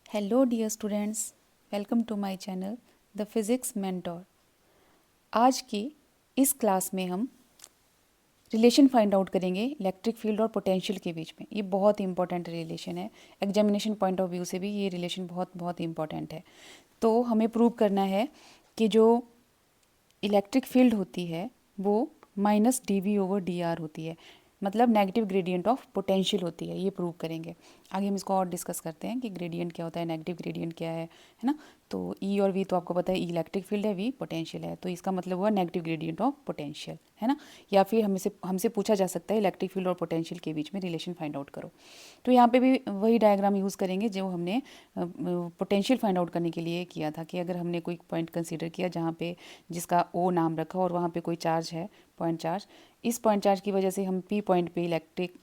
Hello dear students, welcome to my channel the physics mentor. आज की इस class में हम रिलेशन फाइंड आउट करेंगे इलेक्ट्रिक फील्ड और पोटेंशियल के बीच में। ये बहुत ही इंपॉर्टेंट रिलेशन है। एग्जामिनेशन पॉइंट ऑफ व्यू से भी ये रिलेशन बहुत बहुत इंपॉर्टेंट है। तो हमें प्रूव करना है कि जो इलेक्ट्रिक फील्ड होती है वो minus D V over D R होती है, मतलब नेगेटिव ग्रेडियंट ऑफ पोटेंशियल होती है। ये प्रूव करेंगे। आगे हम इसको और डिस्कस करते हैं कि ग्रेडियंट क्या होता है, नेगेटिव ग्रेडियंट क्या है ना। तो ई और वी तो आपको पता है, ई इलेक्ट्रिक फील्ड है, वी पोटेंशियल है, तो इसका मतलब हुआ नेगेटिव ग्रेडियंट ऑफ पोटेंशियल, है ना। या फिर हमसे पूछा जा सकता है इलेक्ट्रिक फील्ड और पोटेंशियल के बीच में रिलेशन फाइंड आउट करो। तो यहाँ पे भी वही डायग्राम यूज़ करेंगे जो हमने पोटेंशियल फाइंड आउट करने के लिए किया था, कि अगर हमने कोई पॉइंट कंसीडर किया जहाँ पे जिसका ओ नाम रखा और वहाँ पे कोई चार्ज है, पॉइंट चार्ज, इस पॉइंट चार्ज की वजह से हम पी पॉइंट पे इलेक्ट्रिक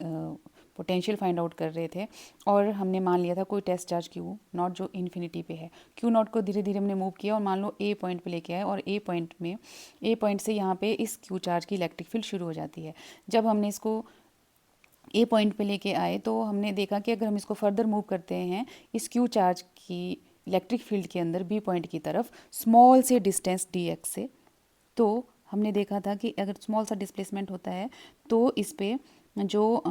पोटेंशियल फाइंड आउट कर रहे थे, और हमने मान लिया था कोई टेस्ट चार्ज क्यू नॉट जो इन्फिनिटी पे है। क्यू नॉट को धीरे धीरे हमने मूव किया और मान लो ए पॉइंट पे लेके आए, और ए पॉइंट से यहाँ पे इस क्यू चार्ज की इलेक्ट्रिक फील्ड शुरू हो जाती है। जब हमने इसको ए पॉइंट पे लेके आए तो हमने देखा कि अगर हम इसको फर्दर मूव करते हैं इस क्यू चार्ज की इलेक्ट्रिक फील्ड के अंदर बी पॉइंट की तरफ स्मॉल से डिस्टेंस डी एक्स से, तो हमने देखा था कि अगर स्मॉल सा डिस्प्लेसमेंट होता है तो इस पे जो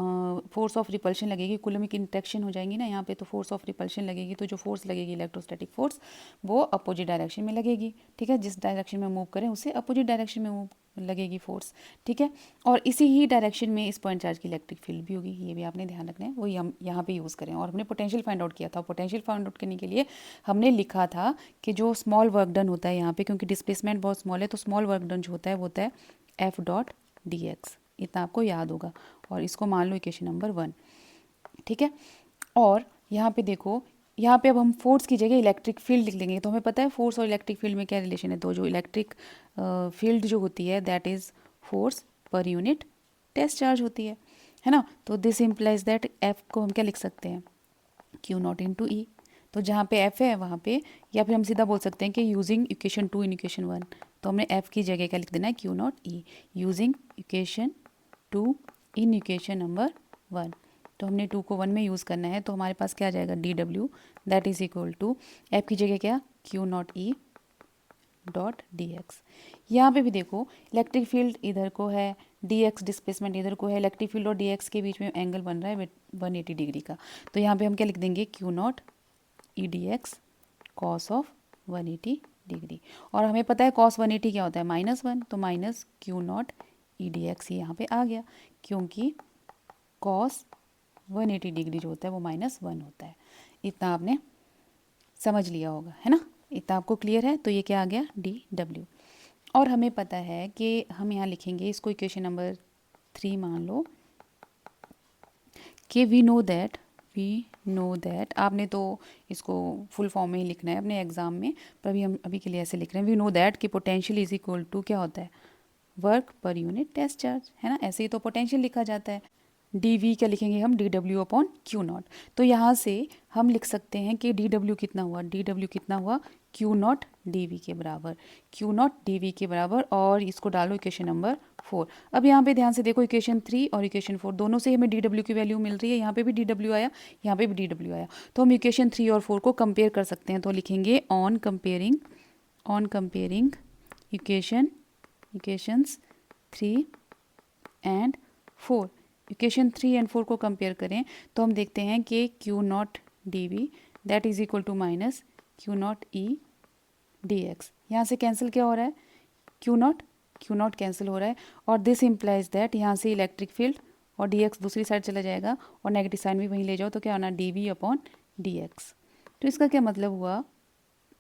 फोर्स ऑफ रिपल्शन लगेगी, कूलम्बिक इंटरेक्शन हो जाएंगी ना यहाँ पे, तो फोर्स ऑफ रिपल्शन लगेगी, तो जो फोर्स लगेगी इलेक्ट्रोस्टैटिक फोर्स वो अपोजिट डायरेक्शन में लगेगी। ठीक है, जिस डायरेक्शन में मूव करें उससे अपोजिट डायरेक्शन में मूव लगेगी फोर्स। ठीक है, और इसी ही डायरेक्शन में इस पॉइंट चार्ज की इलेक्ट्रिक फील्ड भी होगी, ये भी आपने ध्यान रखना है। वही हम यहाँ पे यूज़ करें। और हमने पोटेंशियल फाइंड आउट किया था। पोटेंशियल फाइंड आउट करने के लिए हमने लिखा था कि जो स्मॉल वर्क डन होता है यहाँ पे, क्योंकि डिस्प्लेसमेंट बहुत स्मॉल है, तो स्मॉल वर्क डन जो होता है वो होता है एफ डॉट डी एक्स। इतना आपको याद होगा, और इसको मान लो इक्वेशन नंबर 1। ठीक है, और यहाँ पे देखो, यहाँ पे अब हम फोर्स की जगह इलेक्ट्रिक फील्ड लिख लेंगे। तो हमें पता है फोर्स और इलेक्ट्रिक फील्ड में क्या रिलेशन है। तो जो इलेक्ट्रिक फील्ड जो होती है that is force per unit test charge होती है ना। तो दिस इम्प्लाइज दैट एफ को हम क्या लिख सकते हैं, क्यू नॉट इन टू ई। तो जहाँ पे एफ है वहाँ पे, या फिर हम सीधा बोल सकते हैं कि यूजिंग इक्वेशन 2 इन इक्वेशन 1, तो हमने एफ की जगह क्या लिख देना है, Q naught E, using equation 2 in equation number 1। तो हमने 2 को 1 में यूज़ करना है, तो हमारे पास क्या आ जाएगा, D W that is equal to F की जगह क्या, Q naught E dot D X. यहाँ पे भी देखो इलेक्ट्रिक फील्ड इधर को है, डी एक्स डिस्प्लेसमेंट इधर को है, इलेक्ट्रिक फील्ड और डी एक्स के बीच में एंगल बन रहा है 180 डिग्री का। तो यहाँ पे हम क्या लिख देंगे, Q naught E D x cos of 180 degree. और हमें पता है कॉस 180 क्या होता है, -1, तो minus Q naught E D x ही यहाँ पे आ गया, क्योंकि कॉस 180 डिग्री जो होता है वो -1 होता है। इतना आपने समझ लिया होगा, है ना। इतना आपको क्लियर है। तो ये क्या आ गया, डी डब्ल्यू। और हमें पता है कि हम यहाँ लिखेंगे इसको इक्वेशन नंबर 3 मान लो, कि वी नो दैट, आपने तो इसको फुल फॉर्म में ही लिखना है अपने एग्जाम में, पर अभी हम अभी के लिए ऐसे लिख रहे हैं, वी नो दैट कि पोटेंशियल इज इक्वल टू क्या होता है, वर्क पर यूनिट टेस्ट चार्ज, है ना। ऐसे ही तो पोटेंशियल लिखा जाता है। डी वी क्या लिखेंगे हम, D W upon Q naught. तो यहाँ से हम लिख सकते हैं कि डी डब्ल्यू कितना हुआ, डी डब्ल्यू कितना हुआ, क्यू नॉट डी वी के बराबर, क्यू नॉट डी वी के बराबर। और इसको डालो इक्वेशन नंबर 4। अब यहाँ पे ध्यान से देखो, इक्वेशन 3 और इक्वेशन 4 दोनों से हमें डी डब्ल्यू की वैल्यू मिल रही है। यहाँ पे भी डी डब्ल्यू आया, यहाँ पे भी डी डब्ल्यू आया, तो हम इक्वेशन 3 और 4 को कंपेयर कर सकते हैं। तो लिखेंगे on comparing equations 3 and 4। Equation 3 and 4 को कंपेयर करें तो हम देखते हैं कि Q naught D V that is equal to minus Q naught E D X. यहाँ से कैंसिल क्या हो रहा है, क्यू नॉट कैंसिल हो रहा है, और दिस इम्प्लाइज दैट यहाँ से इलेक्ट्रिक फील्ड और डी एक्स दूसरी साइड चला जाएगा, और नेगेटिव साइन भी वहीं ले जाओ, तो क्या होना, D V upon D X. तो इसका क्या मतलब हुआ,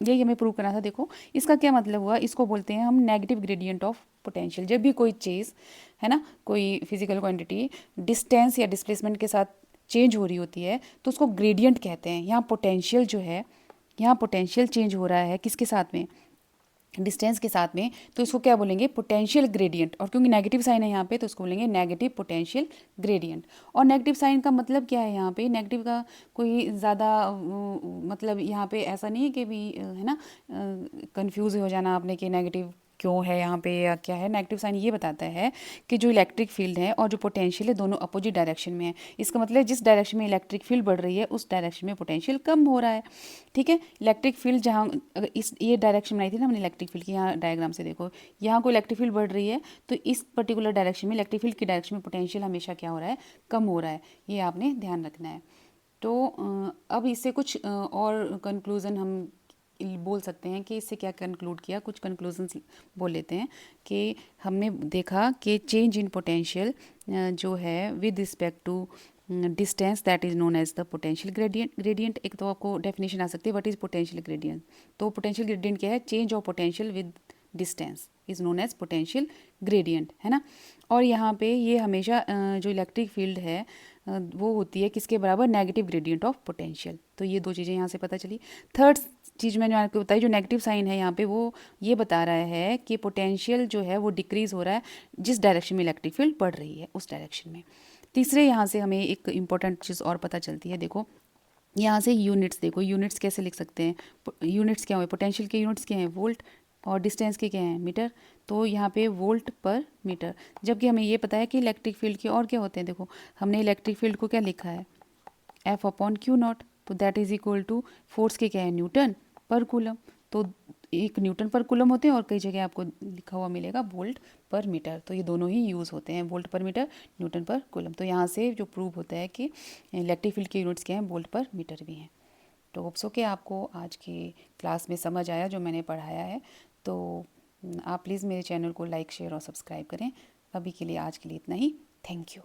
यही हमें प्रूव करना था। देखो इसका क्या मतलब हुआ, इसको बोलते हैं हम नेगेटिव ग्रेडियंट ऑफ पोटेंशियल। जब भी कोई चीज़, है ना, कोई फिजिकल क्वांटिटी डिस्टेंस या डिस्प्लेसमेंट के साथ चेंज हो रही होती है तो उसको ग्रेडियंट कहते हैं। यहाँ पोटेंशियल जो है, यहाँ पोटेंशियल चेंज हो रहा है किसके साथ में, डिस्टेंस के साथ में, तो इसको क्या बोलेंगे, पोटेंशियल ग्रेडियंट। और क्योंकि नेगेटिव साइन है यहाँ पे तो इसको बोलेंगे नेगेटिव पोटेंशियल ग्रेडियंट। और नेगेटिव साइन का मतलब क्या है, यहाँ पे नेगेटिव का कोई ज़्यादा मतलब यहाँ पे ऐसा नहीं है कि भी है ना, कंफ्यूज हो जाना आपने कि नेगेटिव क्यों है यहाँ पे या क्या है। नेगेटिव साइन ये बताता है कि जो इलेक्ट्रिक फील्ड है और जो पोटेंशियल है दोनों अपोजिट डायरेक्शन में है। इसका मतलब है जिस डायरेक्शन में इलेक्ट्रिक फील्ड बढ़ रही है उस डायरेक्शन में पोटेंशियल कम हो रहा है। ठीक है, इलेक्ट्रिक फील्ड जहाँ अगर इस ये डायरेक्शन बनाई थी ना हमने इलेक्ट्रिक फील्ड की, यहाँ डायग्राम से देखो, यहाँ को इलेक्ट्रिक फील्ड बढ़ रही है तो इस पर्टिकुलर डायरेक्शन में इलेक्ट्रिक फील्ड की डायरेक्शन में पोटेंशियल हमेशा क्या हो रहा है, कम हो रहा है। ये आपने ध्यान रखना है। तो अब इससे कुछ और कंक्लूज़न हम बोल सकते हैं कि इससे क्या कंक्लूड किया, कुछ कंक्लूजन्स बोल लेते हैं कि हमने देखा कि चेंज इन पोटेंशियल जो है with respect to distance that is known as the potential gradient. एक तो आपको डेफिनेशन आ सकती है व्हाट इज़ पोटेंशियल ग्रेडियंट। तो पोटेंशियल ग्रेडियंट क्या है, change of potential with distance is known as potential gradient, है ना। और यहाँ पे ये हमेशा जो इलेक्ट्रिक फील्ड है वो होती है किसके बराबर, नेगेटिव ग्रेडियंट ऑफ पोटेंशियल। तो ये दो चीज़ें यहाँ से पता चली। थर्ड चीज़ मैंने आपको बताई, जो नेगेटिव साइन है यहाँ पे वो ये बता रहा है कि पोटेंशियल जो है वो डिक्रीज़ हो रहा है जिस डायरेक्शन में इलेक्ट्रिक फील्ड बढ़ रही है उस डायरेक्शन में। तीसरे यहाँ से हमें एक इम्पॉर्टेंट चीज़ और पता चलती है, देखो यहाँ से यूनिट्स, देखो यूनिट्स कैसे लिख सकते हैं। यूनिट्स क्या हुए, पोटेंशियल के यूनिट्स क्या हैं, वोल्ट, और डिस्टेंस के क्या हैं, मीटर। तो यहाँ पे वोल्ट पर मीटर। जबकि हमें ये पता है कि इलेक्ट्रिक फील्ड के और क्या होते हैं, देखो हमने इलेक्ट्रिक फील्ड को क्या लिखा है, एफ अपॉन क्यू नॉट। तो that is equal to force के क्या है, न्यूटन पर कूलम। तो एक न्यूटन पर कूलम होते हैं और कई जगह आपको लिखा हुआ मिलेगा वोल्ट पर मीटर। तो ये दोनों ही यूज़ होते हैं, वोल्ट पर मीटर, न्यूटन पर कूलम। तो यहाँ से जो प्रूव होता है कि इलेक्ट्रिक फील्ड के यूनिट्स क्या हैं, वोल्ट पर मीटर भी हैं। तो होप्स कि आपको आज की क्लास में समझ आया जो मैंने पढ़ाया है। तो आप प्लीज़ मेरे चैनल को लाइक, शेयर और सब्सक्राइब करें। अभी के लिए, आज के लिए इतना ही। Thank you.